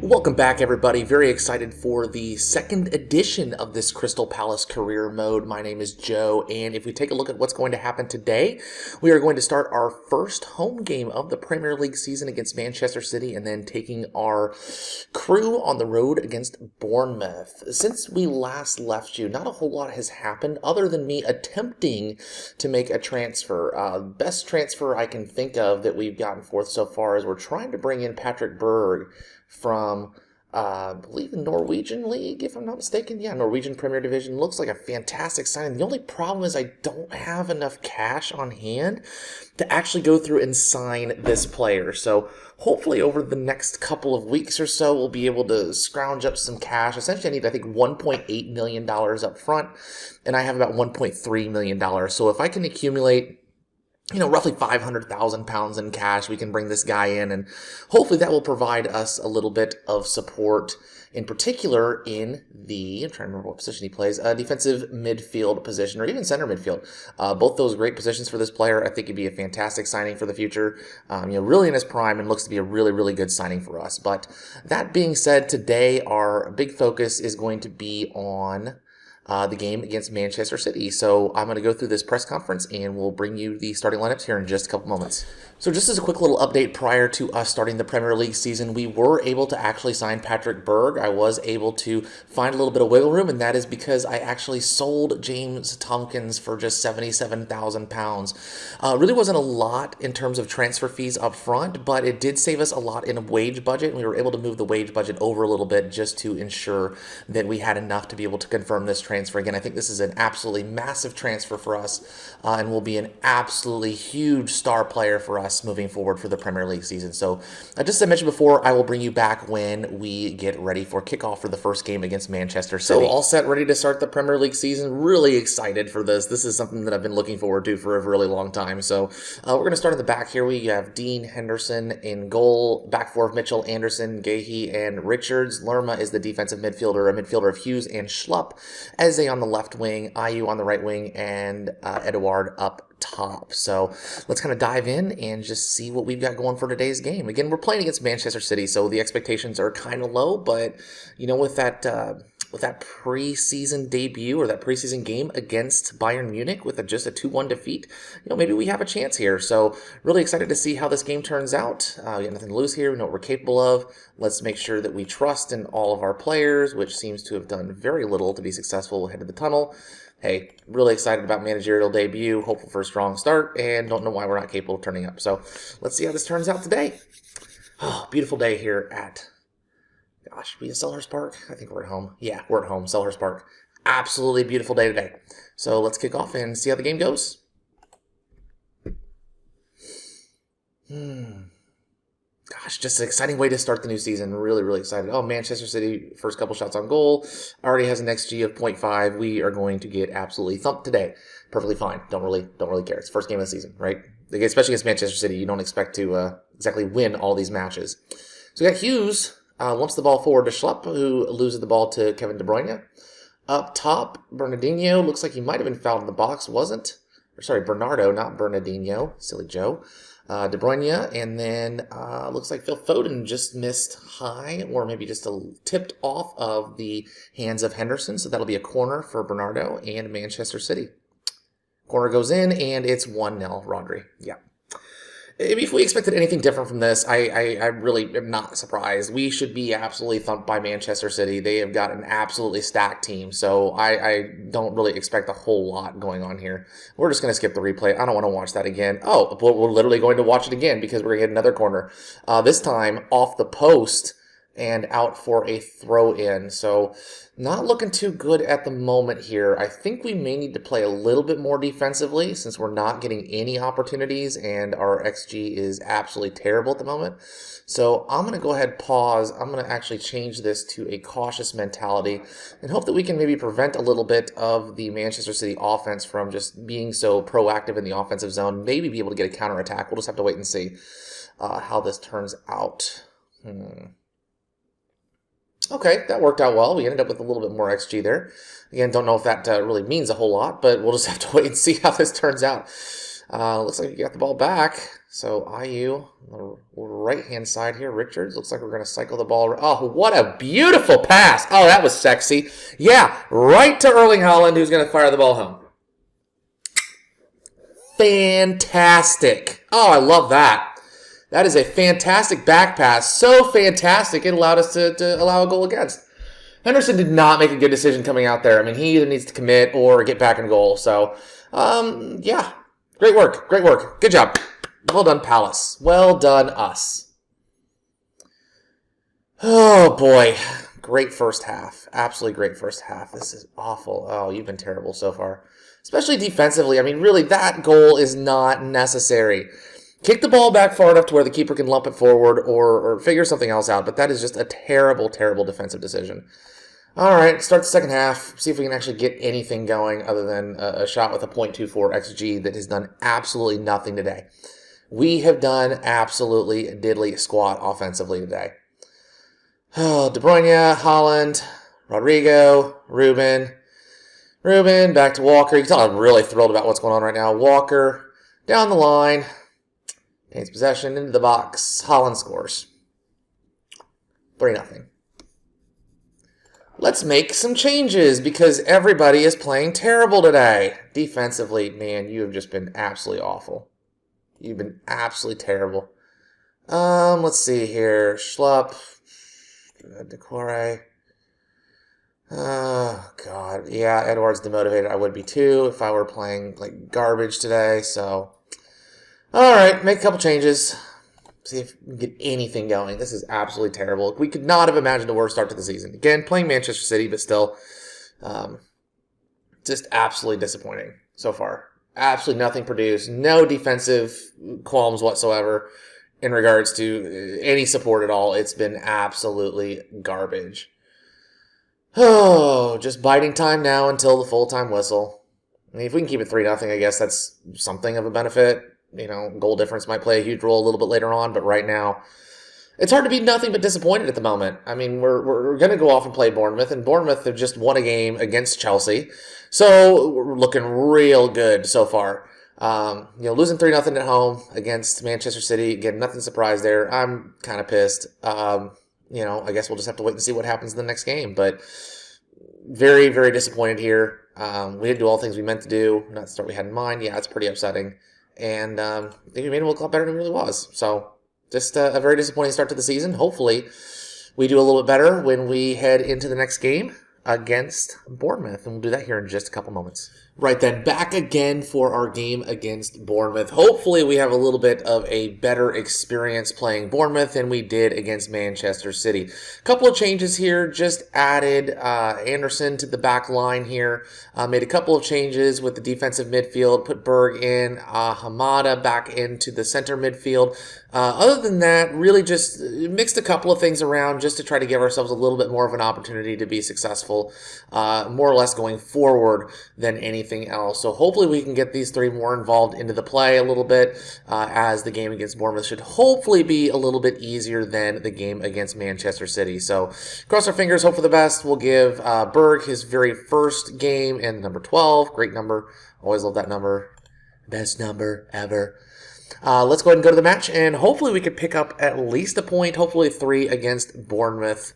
Welcome back, everybody. Very excited for the second edition of this Crystal Palace career mode. My name is Joe, and if we take a look at what's going to happen today, we are going to start our first home game of the Premier League season against Manchester City, and then taking our crew on the road against Bournemouth. Since we last left you, not a whole lot has happened other than me attempting to make a transfer. Best transfer I can think of that we've gotten forth so far is we're trying to bring in Patrick Berg from, I believe, the Norwegian League, if I'm not mistaken. Yeah, Norwegian Premier Division. Looks like a fantastic signing. The only problem is I don't have enough cash on hand to actually go through and sign this player. So hopefully over the next couple of weeks or so, we'll be able to scrounge up some cash. Essentially, I need, I think, $1.8 million up front, and I have about $1.3 million. So if I can accumulate roughly 500,000 pounds in cash, we can bring this guy in, and hopefully that will provide us a little bit of support, in particular in the, I'm trying to remember what position he plays, defensive midfield position, or even center midfield. Both those great positions for this player. I think he'd be a fantastic signing for the future. Really in his prime, and looks to be a really, really good signing for us. But that being said, today our big focus is going to be on the game against Manchester City. So I'm going to go through this press conference and we'll bring you the starting lineups here in just a couple moments. So just as a quick little update prior to us starting the Premier League season, we were able to actually sign Patrick Berg. I was able to find a little bit of wiggle room, and that is because I actually sold James Tompkins for just 77,000 pounds. Really wasn't a lot in terms of transfer fees up front, but it did save us a lot in a wage budget, and we were able to move the wage budget over a little bit just to ensure that we had enough to be able to confirm this transfer. Again, I think this is an absolutely massive transfer for us, and will be an absolutely huge star player for us moving forward for the Premier League season. So just as I mentioned before, I will bring you back when we get ready for kickoff for the first game against Manchester City. So all set, ready to start the Premier League season. Really excited for this. This is something that I've been looking forward to for a really long time. So we're going to start in the back here. We have Dean Henderson in goal, back four of Mitchell, Anderson, Gahey, and Richards. Lerma is the defensive midfielder, a midfielder of Hughes and Schlupp. Eze on the left wing, Ayew on the right wing, and Edouard up top. So let's kind of dive in and just see what we've got going for today's game. Again, we're playing against Manchester City, so the expectations are kind of low, but with that preseason debut, or that preseason game against Bayern Munich with just a 2-1 defeat, maybe we have a chance here. So really excited to see how this game turns out. We got nothing to lose here. We know what we're capable of. Let's make sure that we trust in all of our players, which seems to have done very little to be successful ahead of the tunnel. Hey, really excited about managerial debut, hopeful for a strong start, and don't know why we're not capable of turning up. So let's see how this turns out today. Oh, beautiful day here at, gosh, we at Selhurst Park? I think we're at home. Yeah, we're at home, Selhurst Park. Absolutely beautiful day today. So let's kick off and see how the game goes. Gosh, just an exciting way to start the new season. Really, really excited. Oh, Manchester City, first couple shots on goal. Already has an XG of 0.5. We are going to get absolutely thumped today. Perfectly fine. Don't really care. It's the first game of the season, right? Especially against Manchester City, you don't expect to exactly win all these matches. So we got Hughes, lumps the ball forward to Schlupp, who loses the ball to Kevin De Bruyne. Up top, Bernardinho. Looks like he might have been fouled in the box, wasn't? Or sorry, Bernardo, not Bernardinho. Silly Joe. De Bruyne, and then looks like Phil Foden just missed high, or maybe just tipped off of the hands of Henderson, so that'll be a corner for Bernardo and Manchester City. Corner goes in, and it's 1-0, Rodri. Yeah. If we expected anything different from this, I really am not surprised. We should be absolutely thumped by Manchester City. They have got an absolutely stacked team, so I don't really expect a whole lot going on here. We're just going to skip the replay. I don't want to watch that again. Oh, but we're literally going to watch it again because we're going to get another corner. This time off the post and out for a throw-in. So not looking too good at the moment here. I think we may need to play a little bit more defensively since we're not getting any opportunities and our XG is absolutely terrible at the moment. So I'm going to go ahead and pause. I'm going to actually change this to a cautious mentality and hope that we can maybe prevent a little bit of the Manchester City offense from just being so proactive in the offensive zone. Maybe be able to get a counterattack. We'll just have to wait and see how this turns out. Okay, that worked out well. We ended up with a little bit more XG there. Again, don't know if that really means a whole lot, but we'll just have to wait and see how this turns out. Looks like we got the ball back. So IU on the right-hand side here. Richards, looks like we're going to cycle the ball. Oh, what a beautiful pass. Oh, that was sexy. Yeah, right to Erling Haaland, who's going to fire the ball home. Fantastic. Oh, I love that. That is a fantastic back pass. So fantastic, it allowed us to allow a goal against. Henderson did not make a good decision coming out there. I mean, he either needs to commit or get back in goal. So, yeah. Great work. Great work. Good job. Well done, Palace. Well done, us. Oh, boy. Great first half. Absolutely great first half. This is awful. Oh, you've been terrible so far. Especially defensively. I mean, really, that goal is not necessary. Kick the ball back far enough to where the keeper can lump it forward or figure something else out. But that is just a terrible, terrible defensive decision. All right, start the second half. See if we can actually get anything going other than a shot with a .24 XG that has done absolutely nothing today. We have done absolutely diddly squat offensively today. Oh, De Bruyne, Haaland, Rodrigo, Ruben, back to Walker. You can tell I'm really thrilled about what's going on right now. Walker, down the line, gains possession, into the box. Haaland scores. 3-0. Let's make some changes because everybody is playing terrible today. Defensively, man, you have just been absolutely awful. You've been absolutely terrible. Let's see here. Schlupp, Decore. Oh, God. Yeah, Edwards demotivated. I would be too if I were playing like garbage today. So, all right, make a couple changes. See if we can get anything going. This is absolutely terrible. We could not have imagined a worse start to the season. Again, playing Manchester City, but still just absolutely disappointing so far. Absolutely nothing produced. No defensive qualms whatsoever in regards to any support at all. It's been absolutely garbage. Oh, just biding time now until the full-time whistle. I mean, if we can keep it 3-0, I guess that's something of a benefit. You know, goal difference might play a huge role a little bit later on, but right now, it's hard to be nothing but disappointed at the moment. I mean, we're going to go off and play Bournemouth, and Bournemouth have just won a game against Chelsea, so we're looking real good so far. Losing 3-0 at home against Manchester City, again, nothing surprised there. I'm kind of pissed. I guess we'll just have to wait and see what happens in the next game, but very, very disappointed here. We didn't do all the things we meant to do, not the start we had in mind. Yeah, it's pretty upsetting. And I think we made it look a lot better than it really was. So just a very disappointing start to the season. Hopefully we do a little bit better when we head into the next game against Bournemouth. And we'll do that here in just a couple moments. Right then, back again for our game against Bournemouth. Hopefully we have a little bit of a better experience playing Bournemouth than we did against Manchester City. A couple of changes here. Just added Anderson to the back line here. Made a couple of changes with the defensive midfield. Put Berg in. Hamada back into the center midfield. Other than that, really just mixed a couple of things around just to try to give ourselves a little bit more of an opportunity to be successful, more or less going forward than anything else. So hopefully we can get these three more involved into the play a little bit, as the game against Bournemouth should hopefully be a little bit easier than the game against Manchester City. So cross our fingers, hope for the best. We'll give Berg his very first game in number 12. Great number. Always love that number. Best number ever. Let's go ahead and go to the match, and hopefully we could pick up at least a point, hopefully 3 against Bournemouth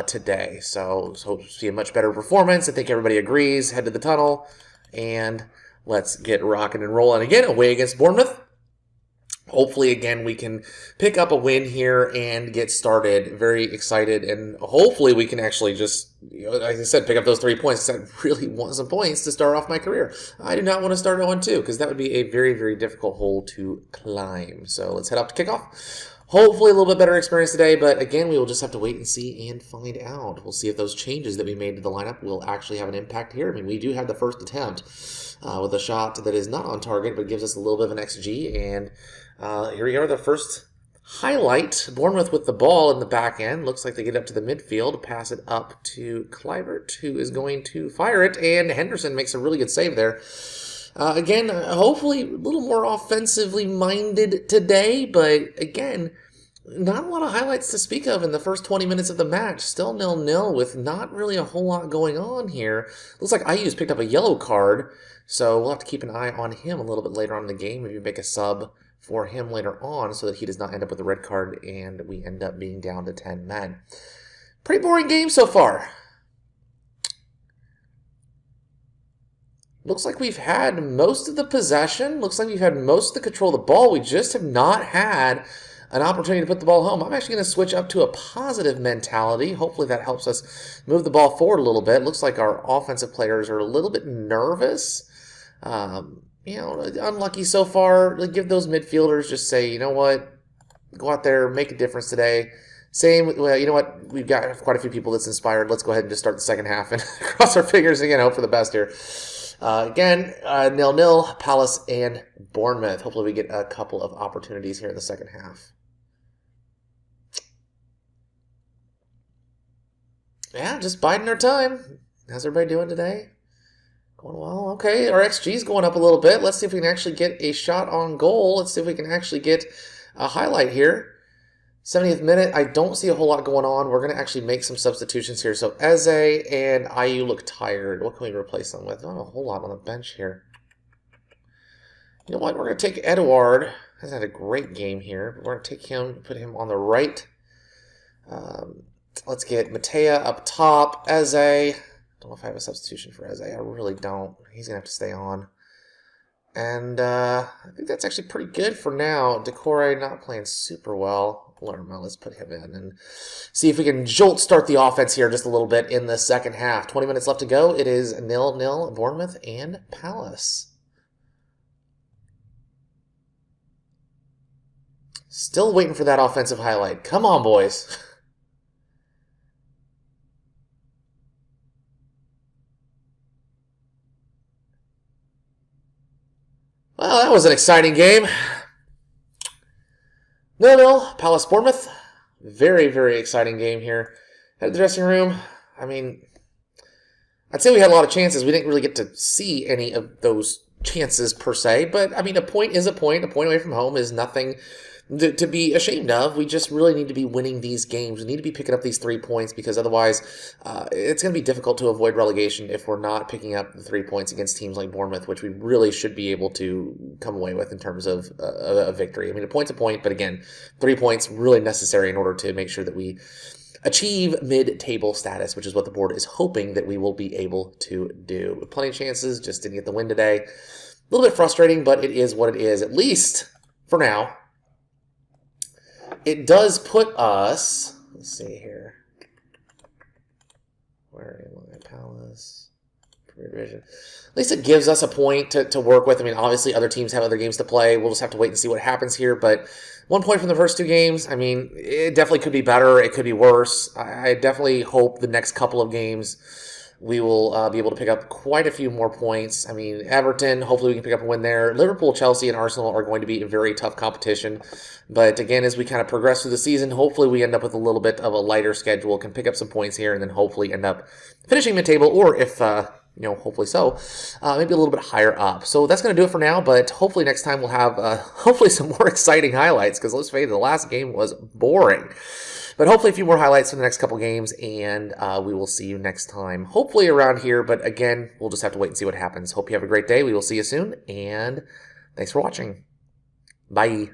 today. So hope to see a much better performance. I think everybody agrees. Head to the tunnel, and let's get rocking and rolling again away against Bournemouth. Hopefully, again, we can pick up a win here and get started. Very excited, and hopefully we can actually just, like I said, pick up those 3 points. I really want some points to start off my career. I do not want to start 0-2 because that would be a very, very difficult hole to climb. So let's head up to kickoff. Hopefully a little bit better experience today, but again, we will just have to wait and see and find out. We'll see if those changes that we made to the lineup will actually have an impact here. I mean, we do have the first attempt with a shot that is not on target, but gives us a little bit of an XG, and here we are, the first highlight. Bournemouth with the ball in the back end. Looks like they get up to the midfield, pass it up to Kluivert, who is going to fire it, and Henderson makes a really good save there. Hopefully a little more offensively minded today, but again, Not a lot of highlights to speak of in the first 20 minutes of the match. Still 0-0 with not really a whole lot going on here. Looks like IU's picked up a yellow card, so we'll have to keep an eye on him a little bit later on in the game. Maybe make a sub for him later on so that he does not end up with a red card and we end up being down to 10 men. Pretty boring game so far. Looks like we've had most of the possession. Looks like we've had most of the control of the ball. We just have not had an opportunity to put the ball home. I'm actually going to switch up to a positive mentality. Hopefully that helps us move the ball forward a little bit. Looks like our offensive players are a little bit nervous. You know, unlucky so far. Give those midfielders, just say, you know what, go out there, make a difference today. Same, well, you know what, we've got quite a few people that's inspired. Let's go ahead and just start the second half and cross our fingers and, hope for the best here. Again, 0-0, Palace and Bournemouth. Hopefully we get a couple of opportunities here in the second half. Yeah, just biding our time. How's everybody doing today? Going well. Okay, our XG's going up a little bit. Let's see if we can actually get a shot on goal. Let's see if we can actually get a highlight here. 70th minute, I don't see a whole lot going on. We're going to actually make some substitutions here. So Eze and IU look tired. What can we replace them with? Not a whole lot on the bench here. You know what? We're going to take Edouard. Has had a great game here. But we're going to take him, put him on the right. Let's get Matea up top. Eze. I don't know if I have a substitution for Eze. I really don't. He's going to have to stay on. And I think that's actually pretty good for now. Decore not playing super well. Lerma, let's put him in and see if we can jolt start the offense here just a little bit in the second half. 20 minutes left to go. It is 0-0, Bournemouth and Palace. Still waiting for that offensive highlight. Come on, boys. Well, that was an exciting game. 0-0, Palace Bournemouth. Very, very exciting game here. At the dressing room, I mean, I'd say we had a lot of chances. We didn't really get to see any of those chances per se, but I mean, a point is a point. A point away from home is nothing to be ashamed of. We just really need to be winning these games. We need to be picking up these 3 points because otherwise it's going to be difficult to avoid relegation if we're not picking up the 3 points against teams like Bournemouth, which we really should be able to come away with in terms of a victory. I mean, a point's a point, but again, 3 points really necessary in order to make sure that we achieve mid-table status, which is what the board is hoping that we will be able to do. With plenty of chances, just didn't get the win today. A little bit frustrating, but it is what it is, at least for now. It does put us, let's see here, where am I, Palace, Premier Division. At least it gives us a point to work with. I mean, obviously other teams have other games to play. We'll just have to wait and see what happens here, but 1 point from the first 2 games, I mean, it definitely could be better. It could be worse. I definitely hope the next couple of games we will be able to pick up quite a few more points. I mean, Everton, hopefully we can pick up a win there. Liverpool, Chelsea, and Arsenal are going to be a very tough competition. But again, as we kind of progress through the season, hopefully we end up with a little bit of a lighter schedule, can pick up some points here, and then hopefully end up finishing mid-table, or if, hopefully so, maybe a little bit higher up. So that's going to do it for now, but hopefully next time we'll have, hopefully some more exciting highlights, because let's face it, the last game was boring. But hopefully a few more highlights from the next couple games, and we will see you next time. Hopefully around here, but again, we'll just have to wait and see what happens. Hope you have a great day. We will see you soon, and thanks for watching. Bye.